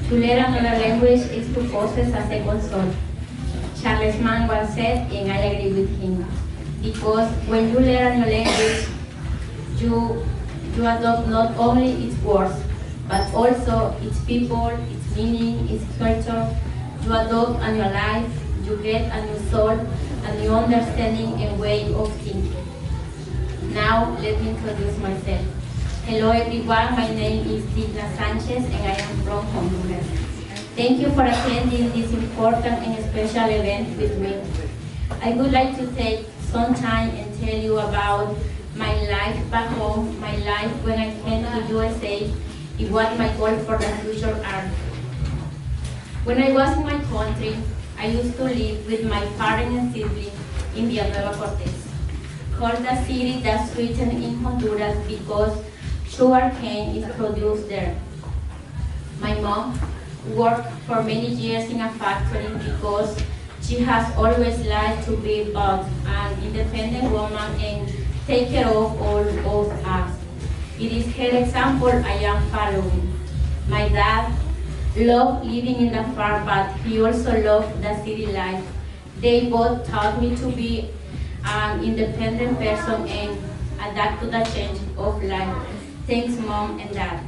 To learn another language is to possess a second soul. Charles Mann once said, and I agree with him, because when you learn a language, you adopt not only its words, but also its people, its meaning, its culture. You adopt a new life, you get a new soul, a new understanding and way of thinking. Now, let me introduce myself. Hello everyone, my name is Digna Sanchez and I am from Honduras. Thank you for attending this important and special event with me. I would like to take some time and tell you about my life back home, my life when I came to USA, and what my goals for the future are. When I was in my country, I used to live with my parents and siblings in Villanueva Cortez, called the city that's written in Honduras because sugarcane is produced there. My mom worked for many years in a factory because she has always liked to be both an independent woman and take care of all of us. It is her example I am following. My dad loved living in the farm, but he also loved the city life. They both taught me to be an independent person and adapt to the change of life. Thanks, Mom and Dad.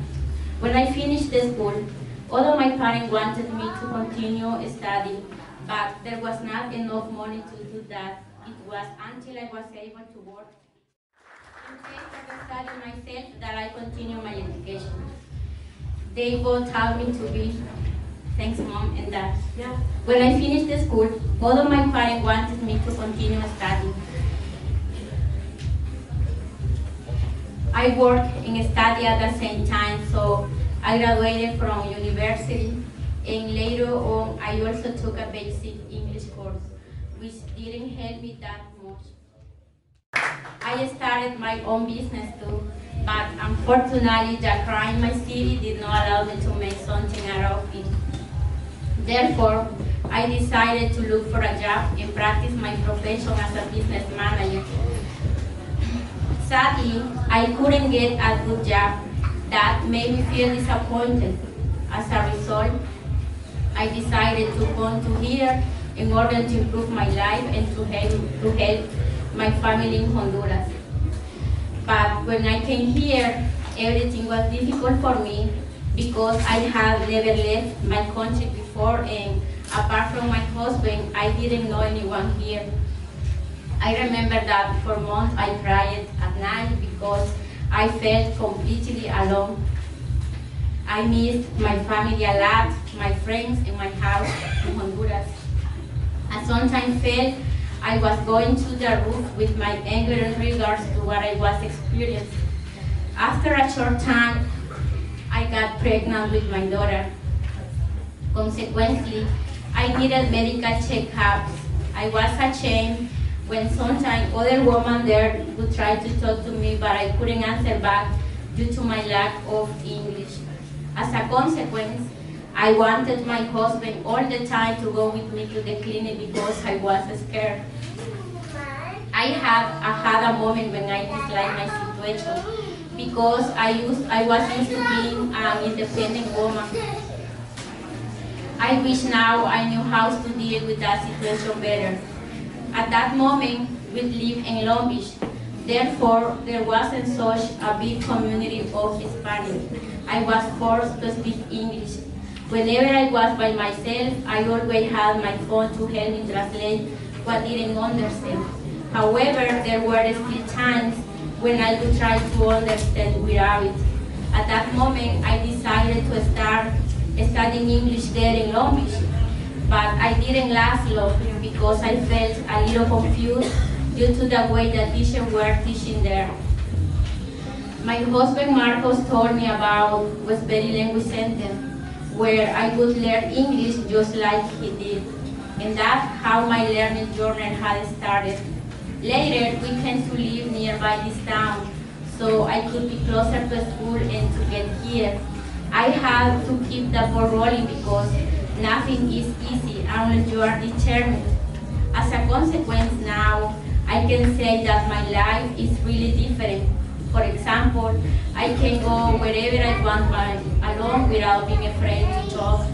When I finished the school, although my parents wanted me to continue studying, but there was not enough money to do that. It was until I was able to work in case I can study myself that I continue my education. They both taught me to be, thanks Mom and Dad. Yeah. When I finished the school, both of my parents wanted me to continue studying. I work and study at the same time, so I graduated from university, and later on I also took a basic English course, which didn't help me that much. I started my own business too, but unfortunately the crime in my city did not allow me to make something out of it. Therefore, I decided to look for a job and practice my profession as a business manager. Sadly, I couldn't get a good job. That made me feel disappointed. As a result, I decided to come to here in order to improve my life and to help my family in Honduras. But when I came here, everything was difficult for me because I had never left my country before, and apart from my husband, I didn't know anyone here. I remember that for months I cried at night because I felt completely alone. I missed my family a lot, my friends, and my house in Honduras. I sometimes felt I was going to the roof with my anger in regards to what I was experiencing. After a short time, I got pregnant with my daughter. Consequently, I needed medical checkups. I was ashamed when sometimes other women there would try to talk to me, but I couldn't answer back due to my lack of English. As a consequence, I wanted my husband all the time to go with me to the clinic because I was scared. I had a moment when I disliked my situation because I was used to being an independent woman. I wish now I knew how to deal with that situation better. At that moment, we lived in Long Beach. Therefore, there wasn't such a big community of Hispanics. I was forced to speak English. Whenever I was by myself, I always had my phone to help me translate what I didn't understand. However, there were still times when I would try to understand without it. At that moment, I decided to start studying English there in Long Beach. But I didn't last long because I felt a little confused due to the way the teachers were teaching there. My husband Marcos told me about Westbury Language Center, where I would learn English just like he did. And that's how my learning journey had started. Later, we came to live nearby this town, so I could be closer to school and to get here. I had to keep the ball rolling because nothing is easy unless you are determined. As a consequence now, I can say that my life is really different. For example, I can go wherever I want alone without being afraid to talk.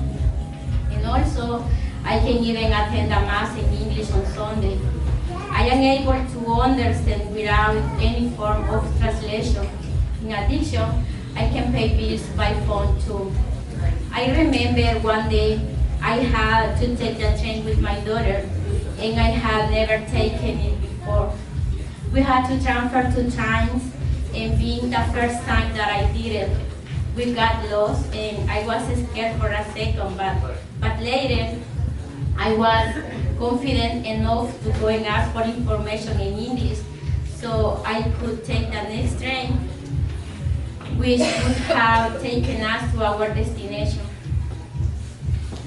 And also, I can even attend a mass in English on Sunday. I am able to understand without any form of translation. In addition, I can pay bills by phone too. I remember one day I had to take the train with my daughter, and I had never taken it before. We had to transfer 2 times, and being the first time that I did it, we got lost, and I was scared for a second, but later, I was confident enough to go and ask for information in English, so I could take the next train, which would have taken us to our destination.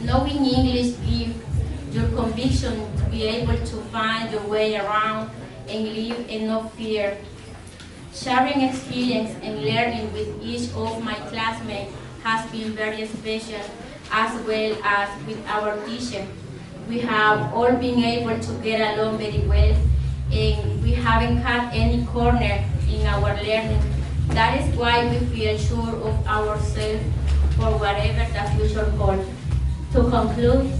Knowing English gives your conviction to be able to find your way around and live in no fear. Sharing experience and learning with each of my classmates has been very special, as well as with our teacher. We have all been able to get along very well, and we haven't had any corner in our learning. That is why we feel sure of ourselves for whatever the future holds. To conclude,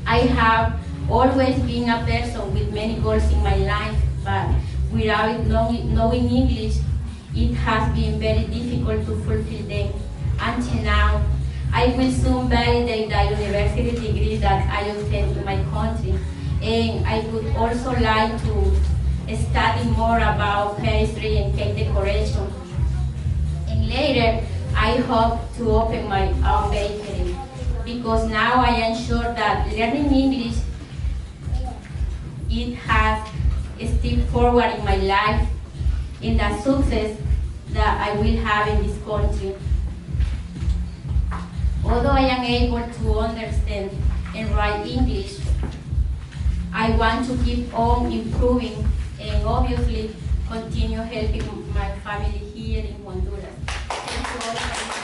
I have always been a person with many goals in my life, but without knowing English, it has been very difficult to fulfill them. Until now, I will soon validate the university degree that I obtained in my country, and I would also like to study more about pastry and cake decoration. And later, I hope to open my own bakery, because now I am sure that learning English, it has a step forward in my life, in the success that I will have in this country. Although I am able to understand and write English, I want to keep on improving and obviously continue helping my family here in Honduras. Thank you all for